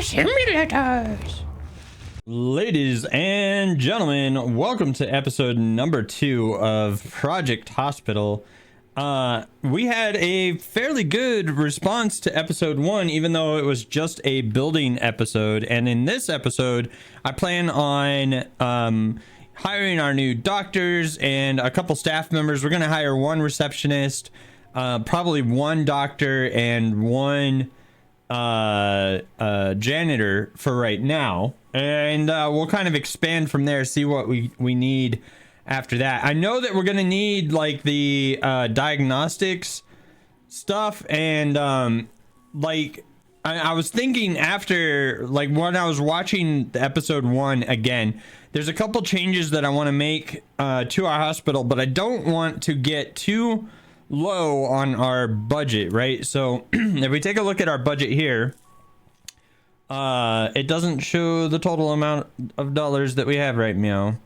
simulators. Ladies and gentlemen, welcome to episode number 2 of Project Hospital. We had a fairly good response to episode 1, even though it was just a building episode. And in this episode, I plan on hiring our new doctors and a couple staff members. We're going to hire one receptionist, probably one doctor, and one janitor for right now. And we'll kind of expand from there, see what we need after that. I know that we're gonna need like the diagnostics stuff, and like I was thinking after, like, when I was watching the episode 1 again, there's a couple changes that I want to make to our hospital, but I don't want to get too low on our budget, right? So if we take a look at our budget here, it doesn't show the total amount of dollars that we have right now.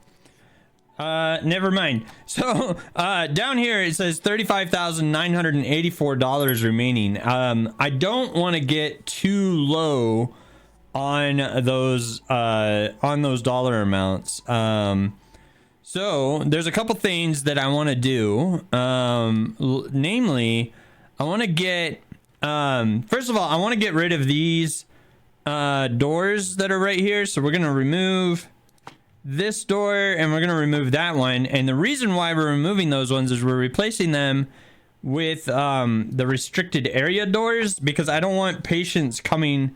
Never mind. So down here it says $35,984 remaining. I don't want to get too low on those dollar amounts. So there's a couple things that I want to do. Namely, I want to get first of all, I want to get rid of these doors that are right here. So we're gonna remove this door and we're gonna remove that one, and the reason why we're removing those ones is we're replacing them with the restricted area doors, because I don't want patients coming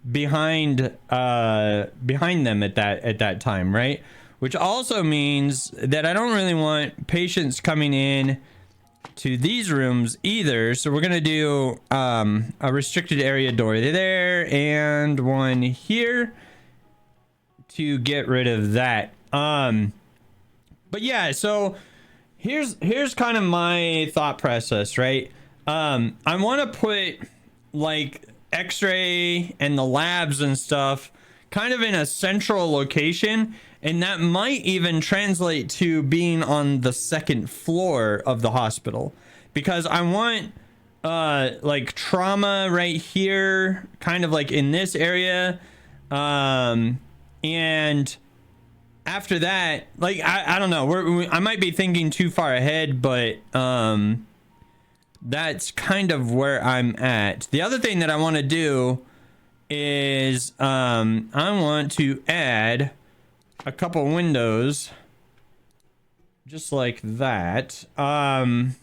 behind them at that time, right? Which also means that I don't really want patients coming in to these rooms either. So we're gonna do a restricted area door there and one here to get rid of that. But yeah, so here's kind of my thought process, right? I want to put like x-ray and the labs and stuff kind of in a central location, and that might even translate to being on the second floor of the hospital, because I want like trauma right here, kind of like in this area, and after that, like I don't know, I might be thinking too far ahead, but that's kind of where I'm at. The other thing that I want to do is I want to add a couple windows just like that, and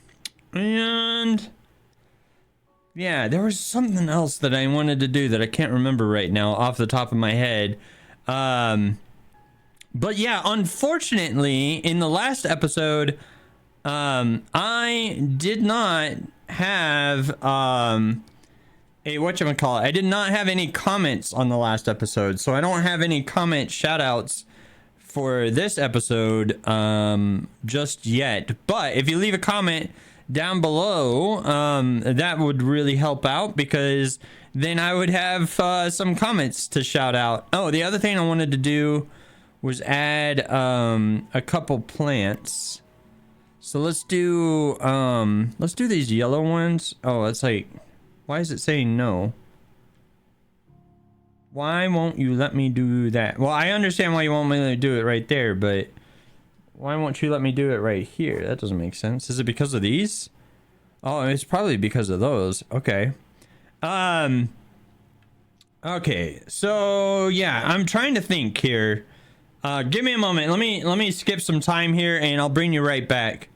yeah, there was something else that I wanted to do that I can't remember right now off the top of my head. But yeah, unfortunately in the last episode I did not have I did not have any comments on the last episode, so I don't have any comment shout outs for this episode just yet. But if you leave a comment down below, that would really help out, because then I would have some comments to shout out. Oh, the other thing I wanted to do was add a couple plants. So let's do these yellow ones. Oh, it's like, why is it saying no? Why won't you let me do that? Well, I understand why you won't let me do it right there, but why won't you let me do it right here? That doesn't make sense. Is it because of these? Oh, it's probably because of those. Okay. Okay, so yeah, I'm trying to think here. Give me a moment. Let me skip some time here and I'll bring you right back.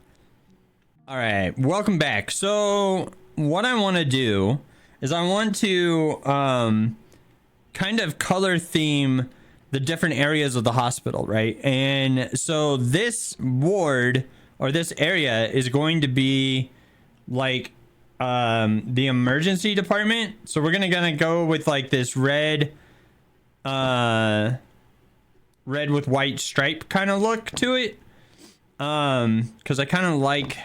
All right, welcome back. So what I want to do is I want to kind of color theme the different areas of the hospital, right? And so this ward or this area is going to be like the emergency department. So we're gonna go with like this red with white stripe kind of look to it, because I kind of like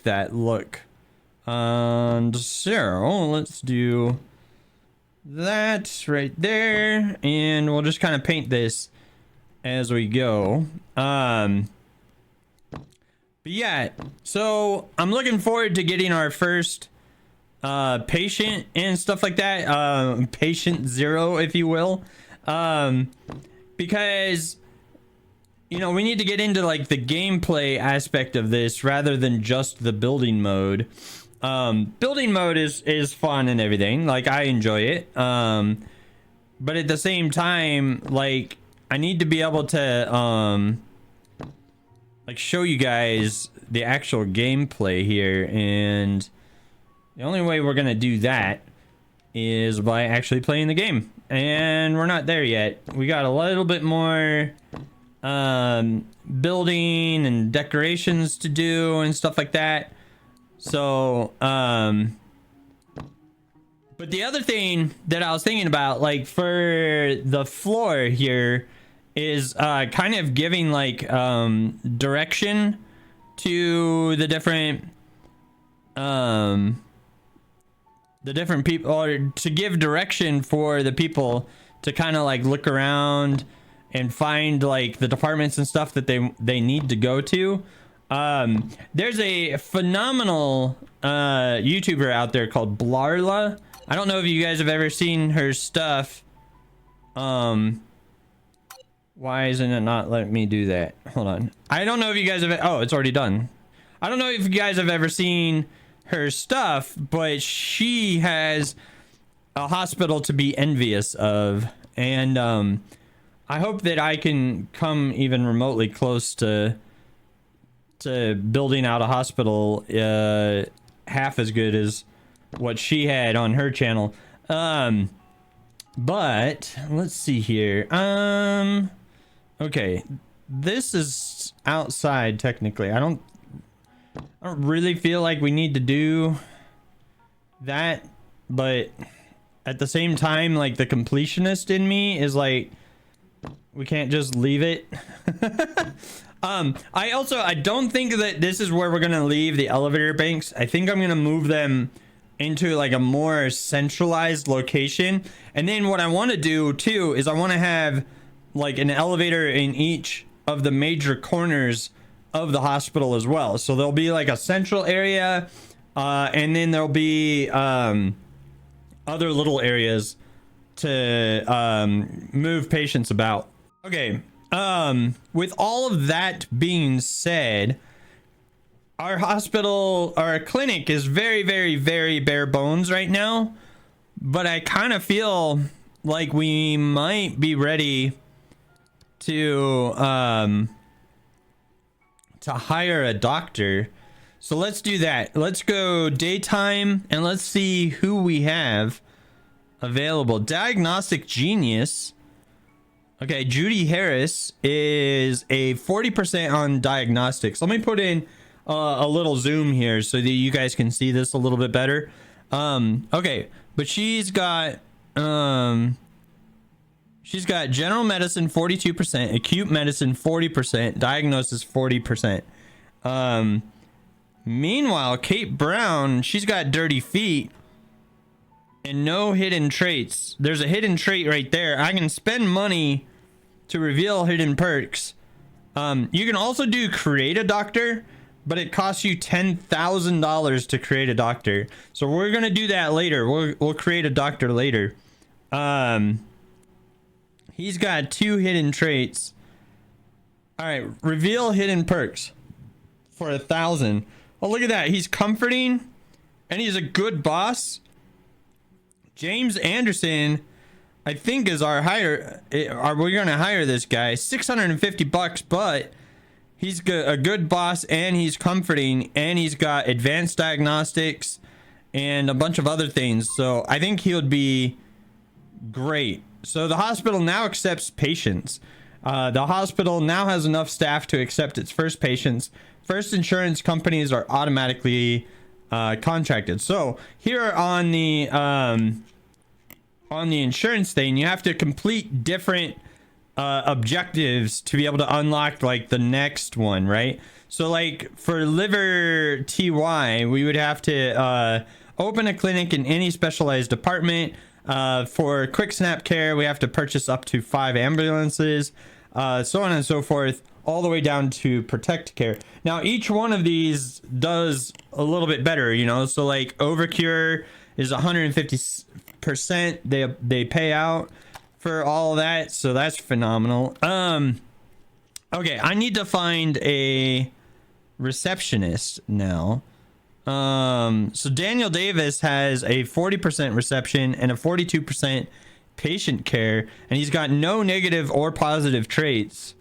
that look. And so let's do that right there, and we'll just kind of paint this as we go. But yeah, so I'm looking forward to getting our first patient and stuff like that. Patient zero, if you will. Because, you know, we need to get into like the gameplay aspect of this rather than just the building mode. Building mode is fun and everything. Like, I enjoy it. But at the same time, like, I need to be able to, like, show you guys the actual gameplay here. And the only way we're gonna do that is by actually playing the game. And we're not there yet. We got a little bit more building and decorations to do and stuff like that. So but the other thing that I was thinking about, like, for the floor here is kind of giving like direction to the different people, or to give direction for the people to kind of like look around and find like the departments and stuff that they need to go to. There's a phenomenal YouTuber out there called Blarla. I don't know if you guys have ever seen her stuff. Why isn't it not letting me do that? Hold on. I don't know if you guys have... Oh, it's already done. I don't know if you guys have ever seen her stuff, but she has a hospital to be envious of. And I hope that I can come even remotely close to building out a hospital half as good as what she had on her channel. But let's see here. Okay, this is outside technically. I don't really feel like we need to do that, but at the same time, like, the completionist in me is like, we can't just leave it. I don't think that this is where we're gonna leave the elevator banks. I think I'm gonna move them into like a more centralized location. And then what I want to do too is I want to have like an elevator in each of the major corners of the hospital as well. So there'll be like a central area, and then there'll be other little areas to move patients about. Okay, with all of that being said, our hospital, our clinic is very, very, very bare bones right now, but I kind of feel like we might be ready to hire a doctor. So let's do that. Let's go daytime and let's see who we have available. Diagnostic Genius. Okay, Judy Harris is a 40% on diagnostics. Let me put in a little zoom here so that you guys can see this a little bit better. Okay, but she's got general medicine 42%, acute medicine 40%, diagnosis 40%. Meanwhile, Kate Brown, she's got dirty feet and no hidden traits. There's a hidden trait right there. I can spend money to reveal hidden perks. You can also do create a doctor, but it costs you $10,000 to create a doctor. So we're gonna do that later. We'll create a doctor later. He's got 2 hidden traits. All right, reveal hidden perks for 1,000. Oh, look at that. He's comforting and he's a good boss. James Anderson, I think, is our hire. Are we gonna hire this guy? $650, but he's a good boss and he's comforting and he's got advanced diagnostics and a bunch of other things. So I think he would be great. So the hospital now accepts patients. The hospital now has enough staff to accept its first patients. First insurance companies are automatically contracted. So here on the insurance thing, you have to complete different objectives to be able to unlock like the next one, right? So like for liver TY, we would have to open a clinic in any specialized department. For quick snap care, we have to purchase up to 5 ambulances, so on and so forth. all the way down to protect care. Now, each one of these does a little bit better, you know. So like Overcure is 150%. They pay out for all of that, so that's phenomenal. Okay, I need to find a receptionist now. So Daniel Davis has a 40% reception and a 42% patient care, and he's got no negative or positive traits.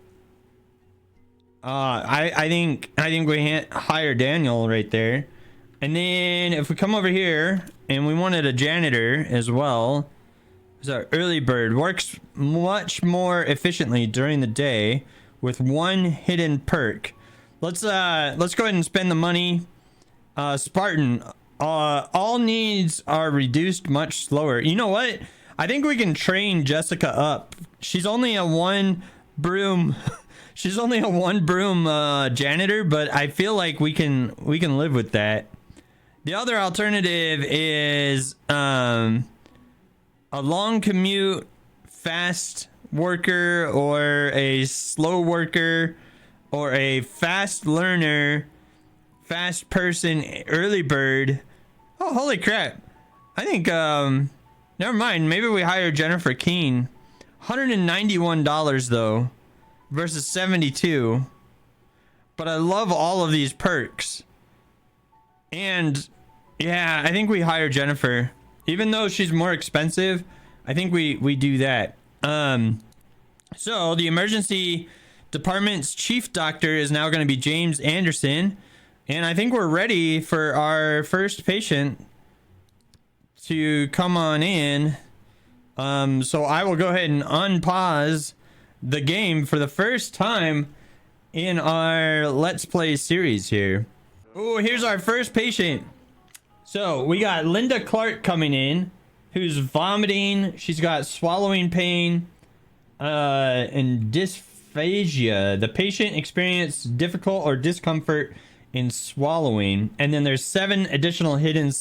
I think we hire Daniel right there. And then if we come over here and we wanted a janitor as well, so early bird works much more efficiently during the day with one hidden perk. Let's go ahead and spend the money. Spartan, all needs are reduced much slower. You know what? I think we can train Jessica up. She's only a one broom she's only a one broom janitor, but I feel like we can live with that. The other alternative is a long commute fast worker, or a slow worker, or a fast learner, fast person, early bird. Oh, holy crap. I think never mind, maybe we hire Jennifer Keene. $191 though versus 72. But I love all of these perks. And yeah, I think we hire Jennifer. Even though she's more expensive, I think we do that. So the emergency department's chief doctor is now going to be James Anderson. And I think we're ready for our first patient to come on in. So I will go ahead and unpause the game for the first time in our Let's Play series here. Oh, here's our first patient. So we got Linda Clark coming in, who's vomiting. She's got swallowing pain and dysphagia. The patient experienced difficult or discomfort in swallowing. And then there's 7 additional hidden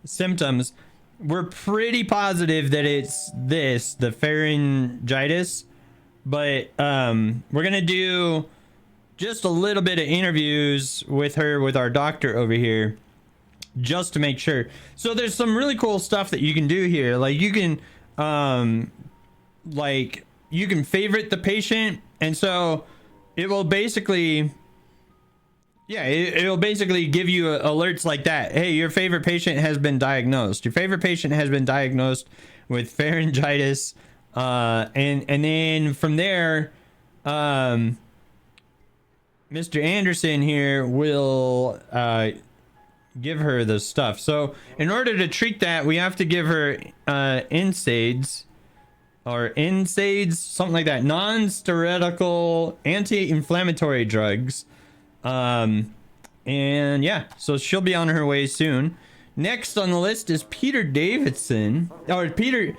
symptoms. We're pretty positive that it's the pharyngitis. But we're going to do just a little bit of interviews with her, with our doctor over here, just to make sure. So there's some really cool stuff that you can do here. Like you can favorite the patient, and so it will basically, yeah, it'll basically give you alerts like that. Hey, your favorite patient has been diagnosed. Your favorite patient has been diagnosed with pharyngitis, and then from there, Mr. Anderson here will give her the stuff. So in order to treat that, we have to give her NSAIDs, something like that, non-steroidal anti-inflammatory drugs. And yeah, so she'll be on her way soon. Next on the list is Peter Davidson, or Peter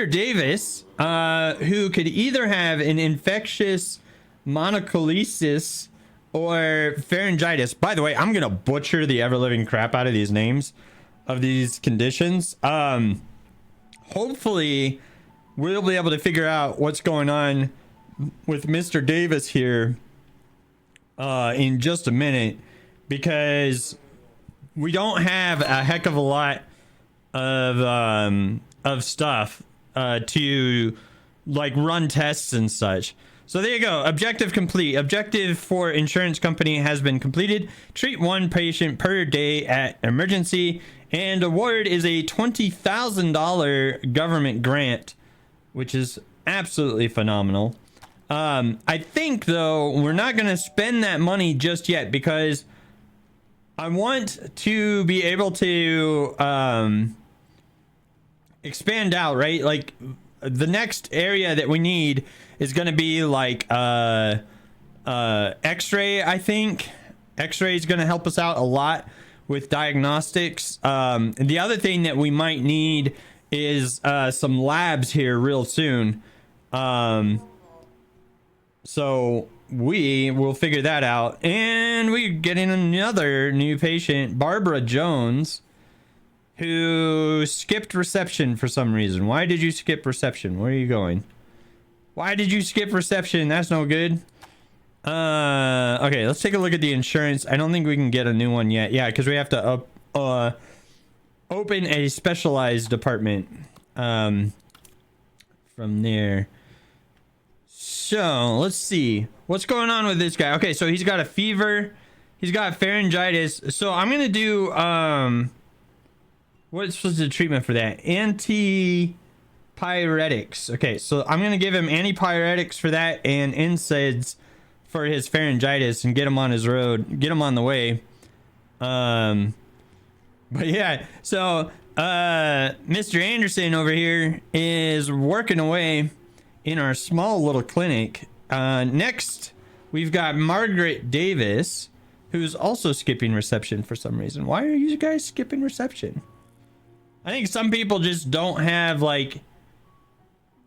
Davis, who could either have an infectious monocolysis or pharyngitis. By the way, I'm gonna butcher the ever-living crap out of these names of these conditions. Hopefully we'll be able to figure out what's going on with Mr. Davis here in just a minute, because we don't have a heck of a lot of stuff to like run tests and such. So there you go. Objective complete. Objective for insurance company has been completed. Treat 1 patient per day at emergency, and award is a $20,000 government grant, which is absolutely phenomenal. I think though we're not going to spend that money just yet, because I want to be able to expand out, right? Like the next area that we need is going to be like x-ray. I think x-ray is going to help us out a lot with diagnostics. And the other thing that we might need is some labs here real soon. So we will figure that out. And we're getting another new patient, Barbara Jones, who skipped reception for some reason. Why did you skip reception? Where are you going? Why did you skip reception? That's no good. Okay, let's take a look at the insurance. I don't think we can get a new one yet. Yeah, because we have to open a specialized department from there. So let's see what's going on with this guy. Okay, so he's got a fever, he's got pharyngitis. So I'm gonna do what's the treatment for that? Antipyretics. Okay, so I'm gonna give him antipyretics for that and NSAIDs for his pharyngitis and get him on his road, get him on the way. But yeah, so Mr. Anderson over here is working away in our small little clinic. Next, we've got Margaret Davis, who's also skipping reception for some reason. Why are you guys skipping reception? I think some people just don't have like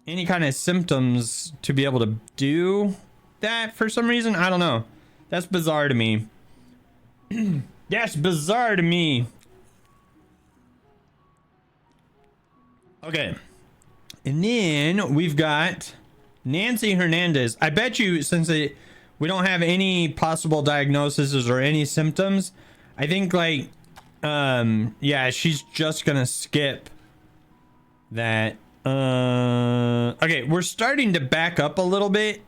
any kind of symptoms to be able to do that for some reason. I don't know. That's bizarre to me. That's bizarre to me. Okay. And then we've got Nancy Hernandez. I bet you, since we don't have any possible diagnoses or any symptoms, I think like yeah, she's just gonna skip that. Okay, we're starting to back up a little bit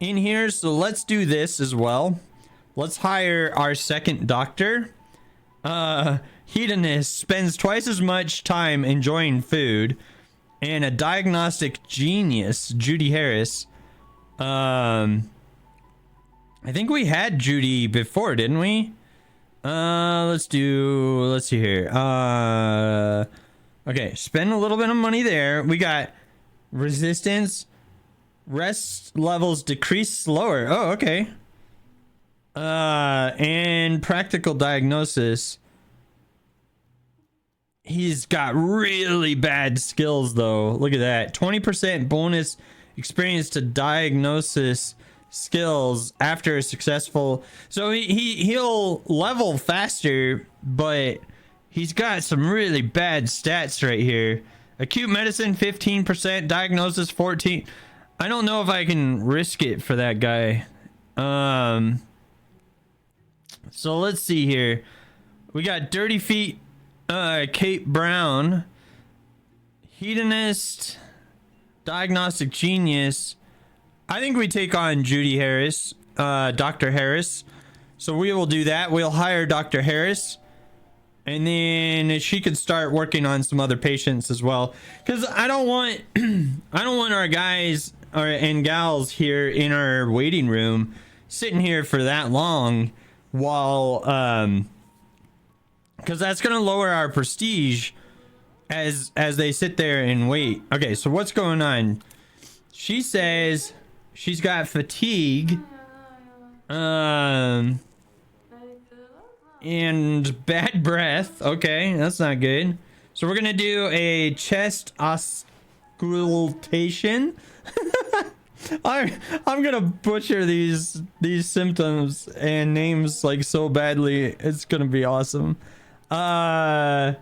in here, so let's do this as well. Let's hire our second doctor. Hedonist spends twice as much time enjoying food. And a diagnostic genius, Judy Harris. I think we had Judy before, didn't we? Let's see here. Okay, spend a little bit of money there. We got resistance, rest levels decrease slower. Oh, okay. And practical diagnosis. He's got really bad skills though. Look at that. 20% bonus experience to diagnosis skills after a successful. So he'll level faster, but he's got some really bad stats right here. Acute medicine 15%, diagnosis 14. I don't know if I can risk it for that guy. So let's see here. We got Dirty Feet, Kate Brown, hedonist, diagnostic genius. I think we take on Judy Harris, Dr. Harris. So we will do that. We'll hire Dr. Harris, and then she could start working on some other patients as well. Because I don't want, I don't want our guys and gals here in our waiting room sitting here for that long while, because that's gonna lower our prestige as they sit there and wait. Okay, so what's going on? She says she's got fatigue, and bad breath. Okay, that's not good. So we're gonna do a chest auscultation. I'm gonna butcher these symptoms and names like so badly. It's gonna be awesome. Okay,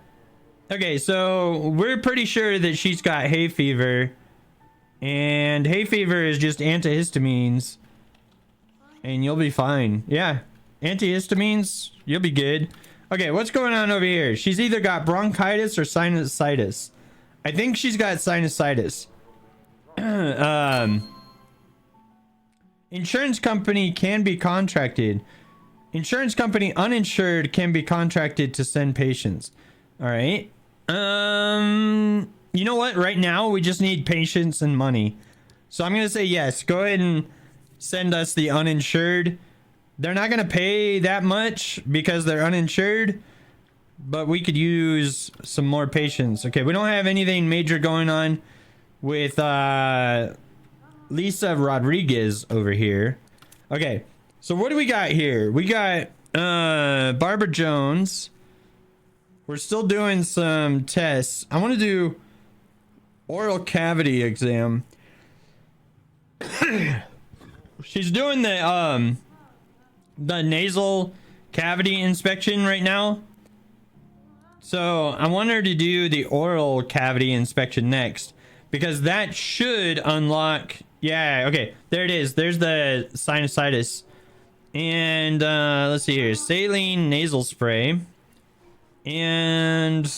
so we're pretty sure that she's got hay fever, and hay fever is just antihistamines, and you'll be fine. Yeah, antihistamines, you'll be good. Okay, what's going on over here? She's either got bronchitis or sinusitis. I think she's got sinusitis. Insurance company can be contracted. Insurance company uninsured can be contracted to send patients. All right. You know what? Right now we just need patients and money. So I'm going to say yes. Go ahead and send us the uninsured. They're not going to pay that much because they're uninsured, but we could use some more patients. Okay, we don't have anything major going on with Lisa Rodriguez over here. Okay, so what do we got here? We got Barbara Jones. We're still doing some tests. I want to do oral cavity exam. She's doing the nasal cavity inspection right now. So I want her to do the oral cavity inspection next, because that should unlock Yeah, okay. There it is. There's the sinusitis. And let's see here. Saline nasal spray. And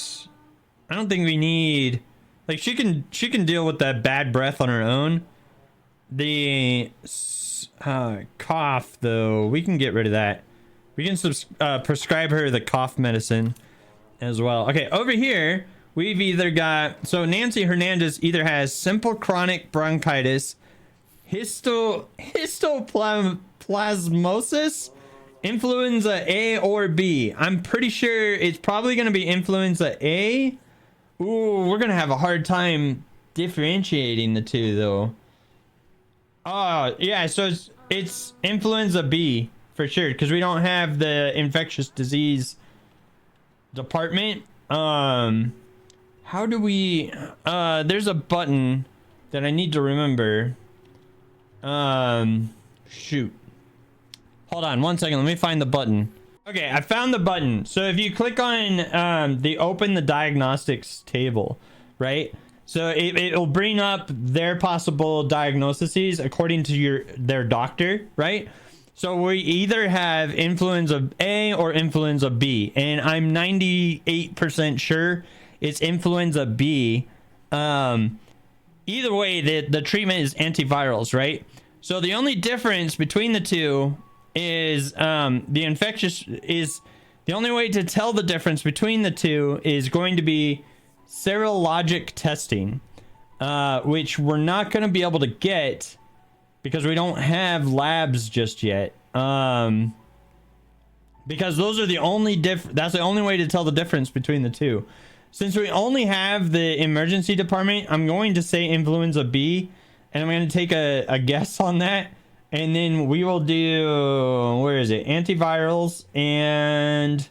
I don't think we need, like, she can deal with that bad breath on her own. The cough though, we can get rid of that. We can prescribe her the cough medicine as well. Okay, over here we've either got, so Nancy Hernandez either has simple chronic bronchitis, histoplasmosis, influenza A or B. I'm pretty sure it's probably going to be influenza A. Ooh, we're going to have a hard time differentiating the two though. Oh, yeah, so it's influenza B for sure, because we don't have the infectious disease department. How do we, there's a button that I need to remember. Shoot. Hold on one second. Let me find the button. Okay, I found the button. So if you click on the open the diagnostics table, right? So it'll bring up their possible diagnoses according to their doctor, right? So we either have influenza A or influenza B, and I'm 98% sure it's influenza B. Either way, the treatment is antivirals, right? So the only difference between the two is the infectious is the only way to tell the difference between the two is going to be serologic testing, which we're not going to be able to get because we don't have labs just yet. Because those are the only that's the only way to tell the difference between the two. Since we only have the emergency department, I'm going to say influenza B, and I'm going to take a guess on that. And then we will do, where is it? Antivirals and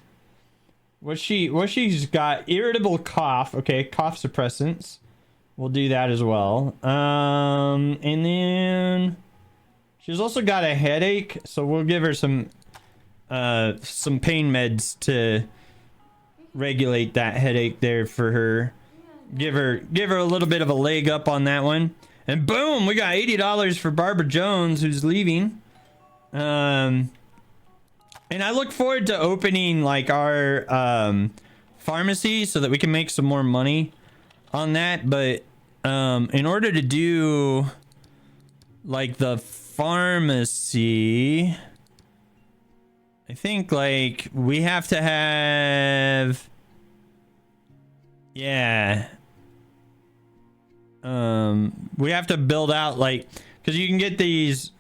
what she's got, irritable cough. Okay, cough suppressants. We'll do that as well. And then she's also got a headache, so we'll give her some pain meds to regulate that headache there for her. Give her a little bit of a leg up on that one. And boom, we got $80 for Barbara Jones, who's leaving. And I look forward to opening like our pharmacy so that we can make some more money on that. But in order to do like the pharmacy, I think like we have to have, yeah. We have to build out like, because you can get these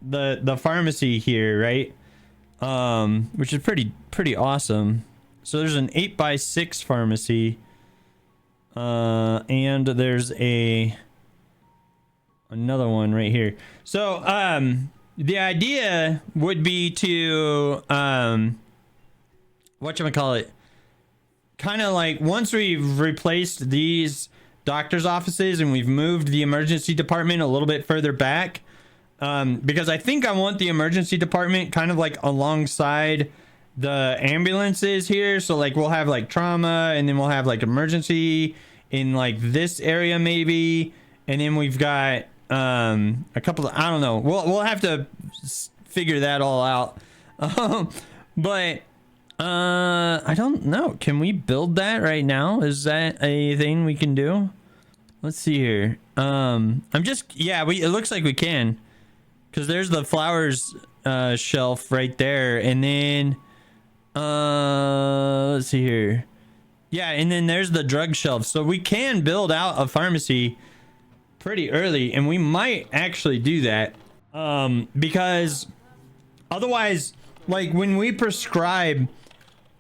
the pharmacy here, right? Which is pretty awesome. So there's an 8x6 pharmacy, and there's another one right here. So the idea would be to whatchamacallit, kind of like once we've replaced these doctor's offices and we've moved the emergency department a little bit further back, because I think I want the emergency department kind of like alongside the ambulances here. So like we'll have like trauma, and then we'll have like emergency in like this area maybe, and then we've got a couple of, I don't know, we'll have to figure that all out. But I don't know. Can we build that right now? Is that a thing we can do? Let's see here. It looks like we can, because there's the flowers shelf right there, and then let's see here. Yeah, and then there's the drug shelf. So we can build out a pharmacy pretty early, and we might actually do that, because otherwise, like when we prescribe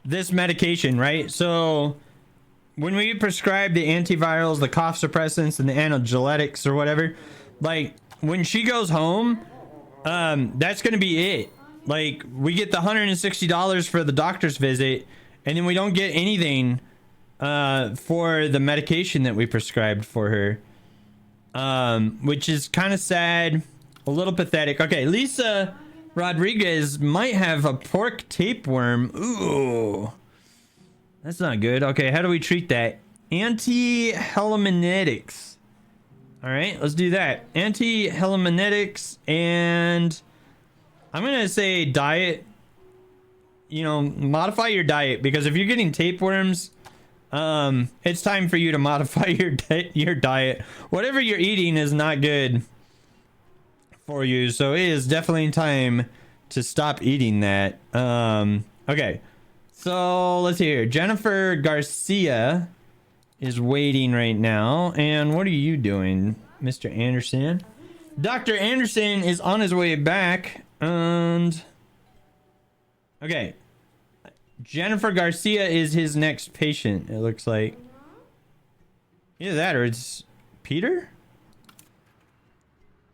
this medication, right? So when we prescribe the antivirals, the cough suppressants, and the analgesics or whatever, like when she goes home, that's gonna be it. Like we get the $160 for the doctor's visit, and then we don't get anything for the medication that we prescribed for her, which is kind of sad, a little pathetic. Okay, Lisa Rodriguez might have a pork tapeworm. Ooh, that's not good. Okay, how do we treat that? Anti-helminetics. All right, let's do that. Anti-helminetics, and I'm gonna say diet. You know, modify your diet, because if you're getting tapeworms, it's time for you to modify your diet. Whatever you're eating is not good for you, so it is definitely time to stop eating that. Okay, so let's see here. Jennifer Garcia is waiting right now. And what are you doing, Mr. Anderson? Dr. Anderson is on his way back. And okay, Jennifer Garcia is his next patient, it looks like. Either that or it's Peter.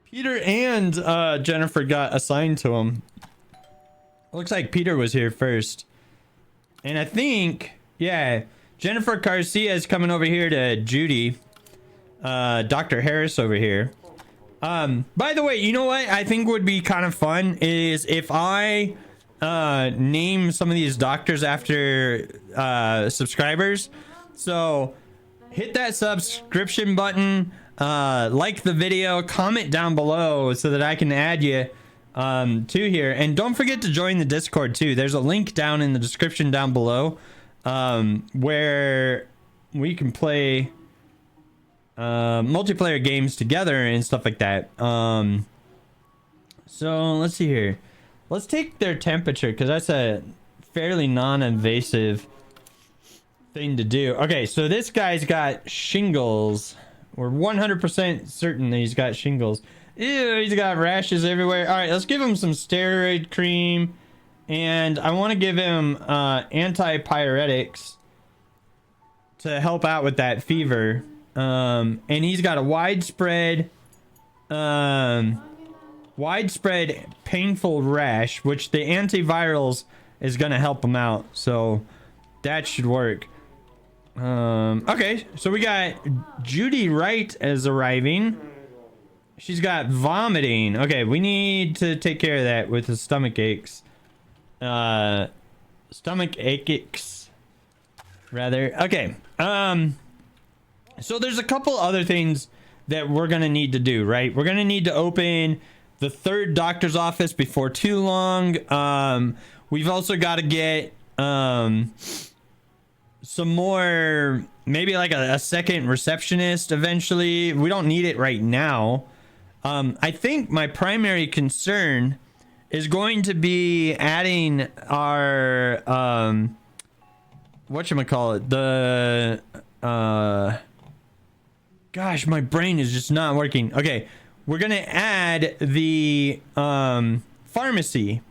Peter and Jennifer got assigned to him. Looks like Peter was here first. And I think, yeah, Jennifer Garcia is coming over here to Judy. Dr. Harris over here. By the way, you know what I think would be kind of fun is if I name some of these doctors after subscribers. So hit that subscription button, like the video, comment down below so that I can add you to here. And don't forget to join the Discord too. There's a link down in the description down below where we can play multiplayer games together and stuff like that. So let's see here. Let's take their temperature, because that's a fairly non-invasive thing to do. Okay, so this guy's got shingles. We're 100% certain that he's got shingles. Ew, he's got rashes everywhere. All right, let's give him some steroid cream. And I want to give him antipyretics to help out with that fever. And he's got a widespread painful rash, which the antivirals is going to help him out. So that should work. Okay, so we got Judy Wright as arriving. She's got vomiting. Okay, we need to take care of that with the stomach aches. Stomach aches, rather. Okay. So there's a couple other things that we're gonna need to do, right? We're gonna need to open the third doctor's office before too long. We've also got to get some more, maybe like a second receptionist eventually. We don't need it right now. I think my primary concern is going to be adding our whatchamacallit, the gosh, my brain is just not working. Okay, we're gonna add the pharmacy.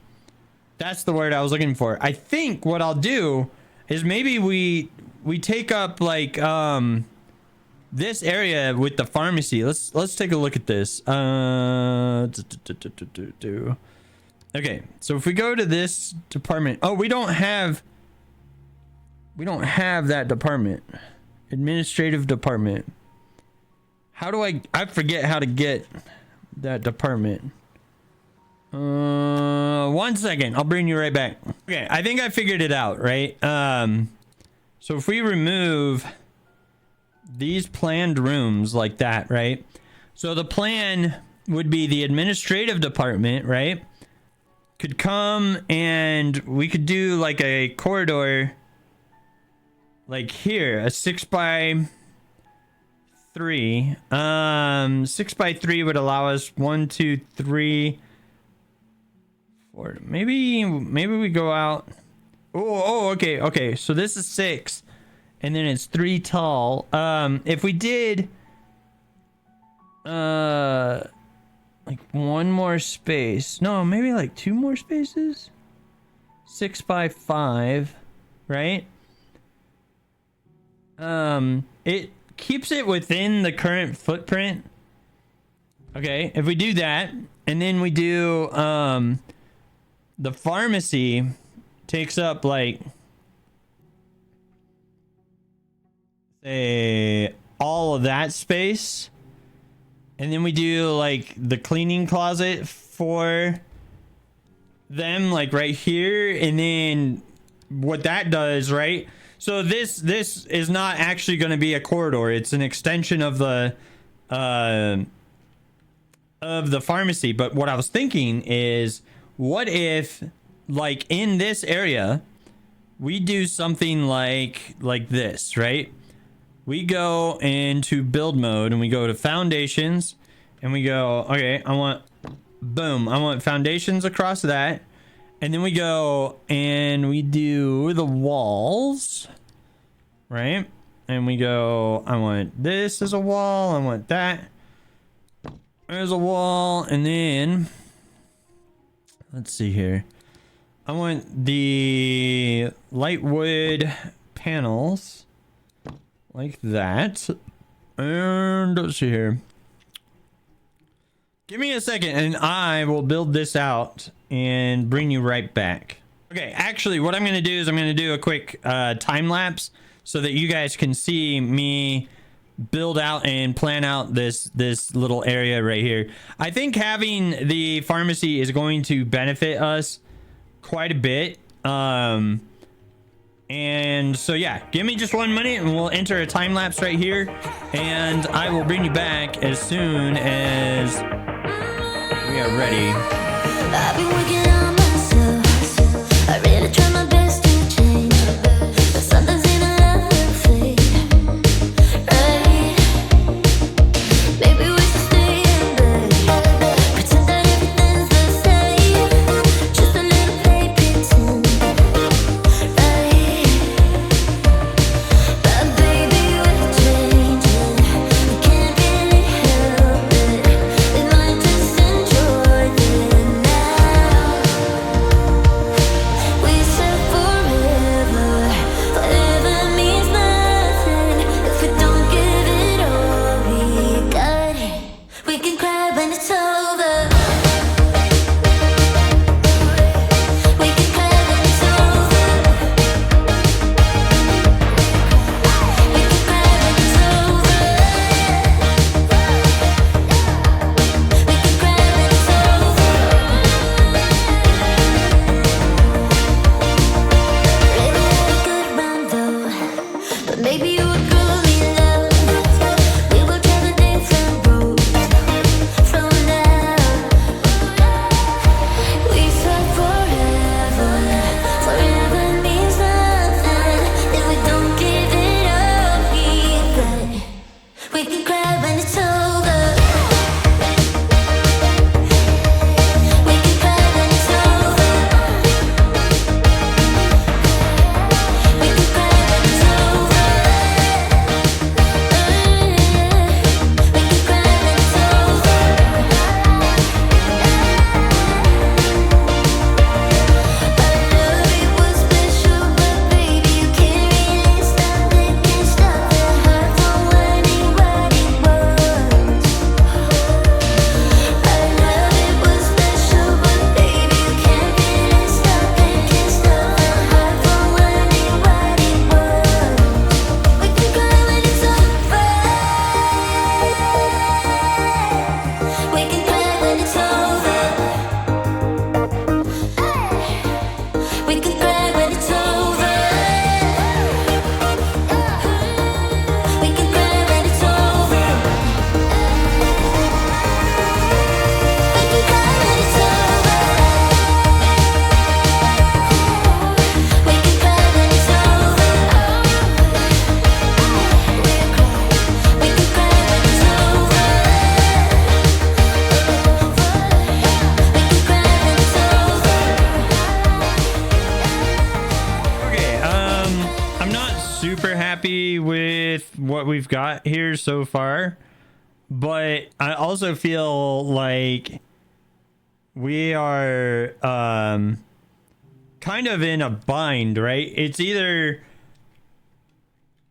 That's the word I was looking for. I think what I'll do is maybe we take up like this area with the pharmacy. Let's take a look at this. Okay, so if we go to this department, oh, we don't have that department. Administrative department. How do I forget how to get that department. 1 second, I'll bring you right back. Okay, I think I figured it out, right? So if we remove these planned rooms like that, right? So the plan would be the administrative department, right? Could come and we could do like a corridor like here, a 6x3. 6x3 would allow us 1, 2, 3, 4. Maybe we go out. Okay. So this is 6, and then it's 3 tall. If we did like 1 more space, no, maybe like 2 more spaces. 6x5, right? It keeps it within the current footprint. Okay, if we do that, and then we do the pharmacy takes up like, say, all of that space, and then we do like the cleaning closet for them, like right here, and then what that does, right? So this is not actually going to be a corridor. It's an extension of the of the pharmacy. But what I was thinking is, what if, like, in this area, we do something like this, right? We go into build mode and we go to foundations and we go, okay, I want foundations across that. And then we go and we do the walls, right? And we go, I want this as a wall. I want that as a wall. And then, let's see here. I want the light wood panels like that. And let's see here. Give me a second and I will build this out and bring you right back. Okay, actually what I'm going to do is I'm going to do a quick time lapse so that you guys can see me build out and plan out this little area right here. I think having the pharmacy is going to benefit us quite a bit. And so yeah, give me just 1 minute and we'll enter a time lapse right here, and I will bring you back as soon as we are ready. I've been working on myself. I really try my best to change, but sometimes in a love fade, right? Maybe we should stay in bed, pretend that everything's the same, just a little play pretend, right? But baby, we're changing, we can't really help it. We might just enjoy it now. We said forever, forever means nothing if we don't give it all we got. We can cry when it's over. We can cry when it's over. We can cry when it's over. We can cry when it's over. Really had a good run though, but maybe you would grow me love. We will travel different roads from now. We said forever, forever means nothing if we don't give it up. We can cry when it's over. We can cry when it's over. We can cry when it's over. We can cry when it's over. Our love, it was special, but baby, you can't really stop it. Can't stop the heart from learning what it was. Our love, it was special, but baby, you can't really stop it. Can't stop the heart from learning what it was. We can cry when it's over. We can cry when it's over. We can cry when it's over. We can cry when it's over. We can cry when it's over. We can cry when it's over. We can cry when it's over. We can cry when it's over. Okay, I'm not super happy with what we've got here so far, but I also feel like we are kind of in a bind, right? It's either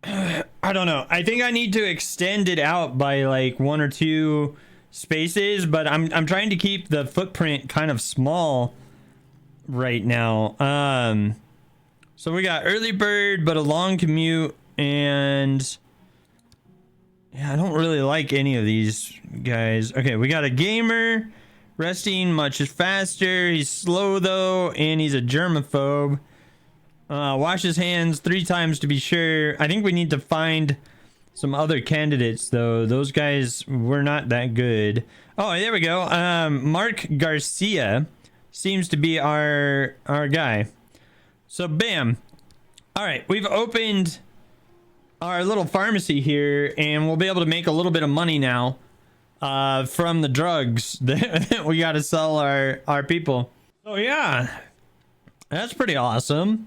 I don't know. I think I need to extend it out by like 1 or 2 spaces, but I'm trying to keep the footprint kind of small right now. So we got early bird, but a long commute, and yeah, I don't really like any of these guys. Okay, we got a gamer, resting much faster. He's slow though, and he's a germaphobe. Wash his hands 3 times to be sure. I think we need to find some other candidates though. Those guys were not that good. Oh, there we go. Mark Garcia seems to be our guy. So bam. All right, we've opened our little pharmacy here, and we'll be able to make a little bit of money now from the drugs that we got to sell our people. Oh yeah, that's pretty awesome.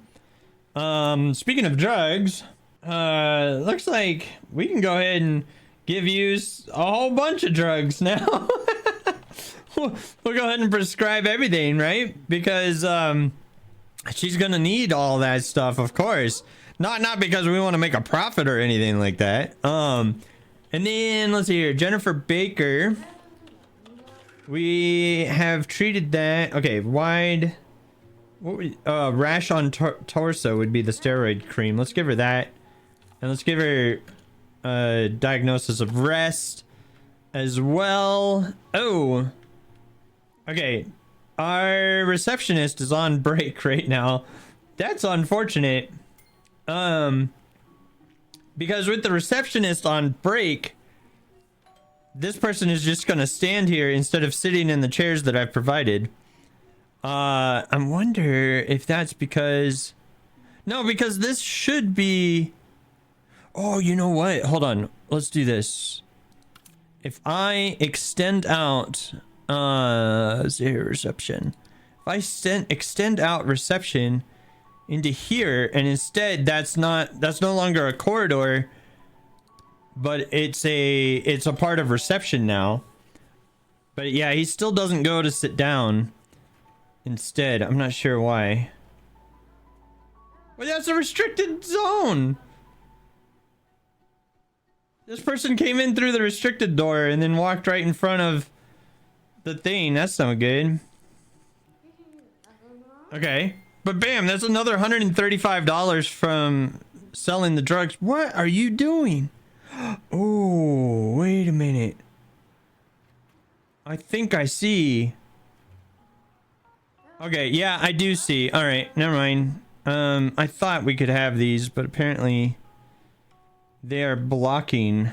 Speaking of drugs, looks like we can go ahead and give you a whole bunch of drugs now. We'll go ahead and prescribe everything, right? Because she's gonna need all that stuff, of course. Not because we want to make a profit or anything like that. And then let's see here, Jennifer Baker. We have treated that. Okay, wide. What would rash on torso would be the steroid cream. Let's give her that, and let's give her a diagnosis of rest as well. Oh, okay. Our receptionist is on break right now. That's unfortunate. Because with the receptionist on break, this person is just gonna stand here instead of sitting in the chairs that I've provided. I wonder if that's because... No, because this should be... Oh, you know what? Hold on. Let's do this. If I extend out... zero reception. If I extend out reception into here, and instead that's no longer a corridor, but it's a part of reception now. But yeah, he still doesn't go to sit down. Instead, I'm not sure why. Well, that's a restricted zone. This person came in through the restricted door and then walked right in front of the thing. That's not good. Okay, but bam, that's another $135 from selling the drugs. What are you doing? Oh, wait a minute. I think I see. Okay, yeah, I do see. All right, never mind. I thought we could have these, but apparently they are blocking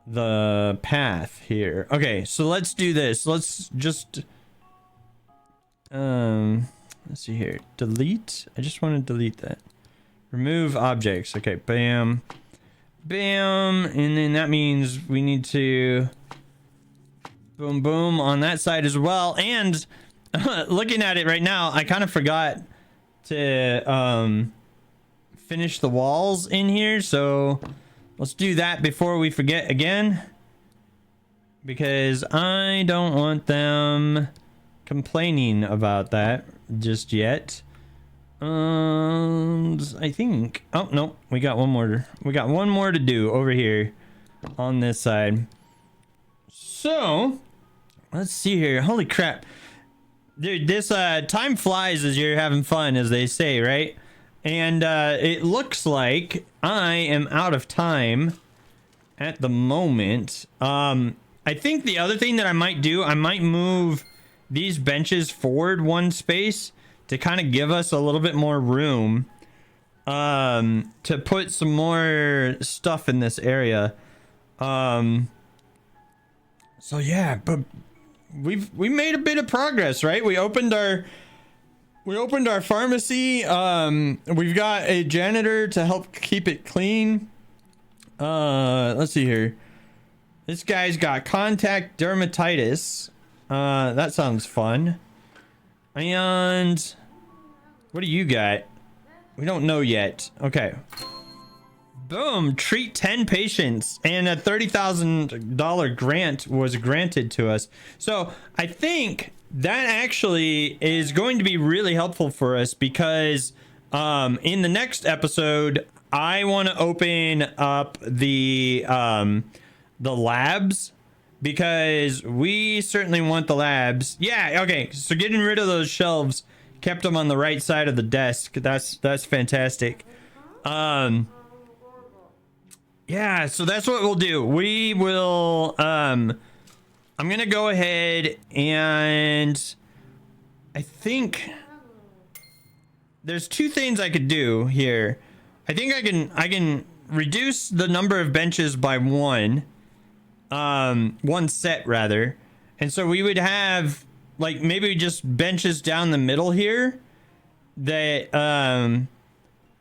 the path here. Okay, so let's do this. Let's just let's see here. Delete. I just want to delete that. Remove objects. Okay, bam. Bam. And then that means we need to boom boom on that side as well. And looking at it right now, I kind of forgot to finish the walls in here, so let's do that before we forget again, because I don't want them complaining about that just yet. I think, oh no, we got one more to do over here on this side. So let's see here. Holy crap, dude, this time flies as you're having fun, as they say, right? And it looks like I am out of time at the moment. I think the other thing that I might do, I might move these benches forward one space to kind of give us a little bit more room to put some more stuff in this area. So yeah, but we made a bit of progress, right? We opened our pharmacy. We've got a janitor to help keep it clean. Let's see here. This guy's got contact dermatitis. That sounds fun. And what do you got? We don't know yet. Okay. Boom, treat 10 patients, and a $30,000 grant was granted to us. So I think that actually is going to be really helpful for us, because in the next episode, I want to open up the labs, because we certainly want the labs. Yeah, okay, so getting rid of those shelves kept them on the right side of the desk. That's fantastic. Yeah, so that's what we'll do. We will I'm gonna go ahead, and I think there's two things I could do here. I think I can reduce the number of benches by one set rather. And so we would have like maybe just benches down the middle here that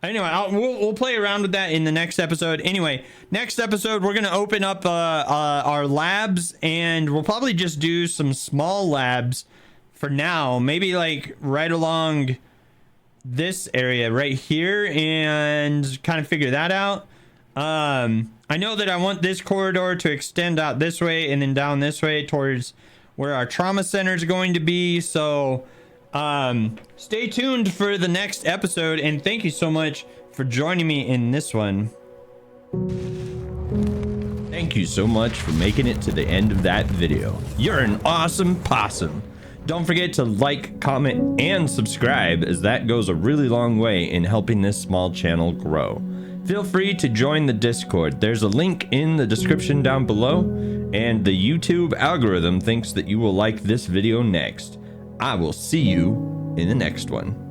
anyway, we'll play around with that in the next episode. Anyway, next episode we're gonna open up our labs, and we'll probably just do some small labs for now, maybe like right along this area right here, and kind of figure that out. I know that I want this corridor to extend out this way and then down this way towards where our trauma center is going to be. So stay tuned for the next episode, and thank you so much for joining me in this one. Thank you so much for making it to the end of that video. You're an awesome possum. Don't forget to like, comment, and subscribe, as that goes a really long way in helping this small channel grow. Feel free to join the Discord. There's a link in the description down below, and the YouTube algorithm thinks that you will like this video next. I will see you in the next one.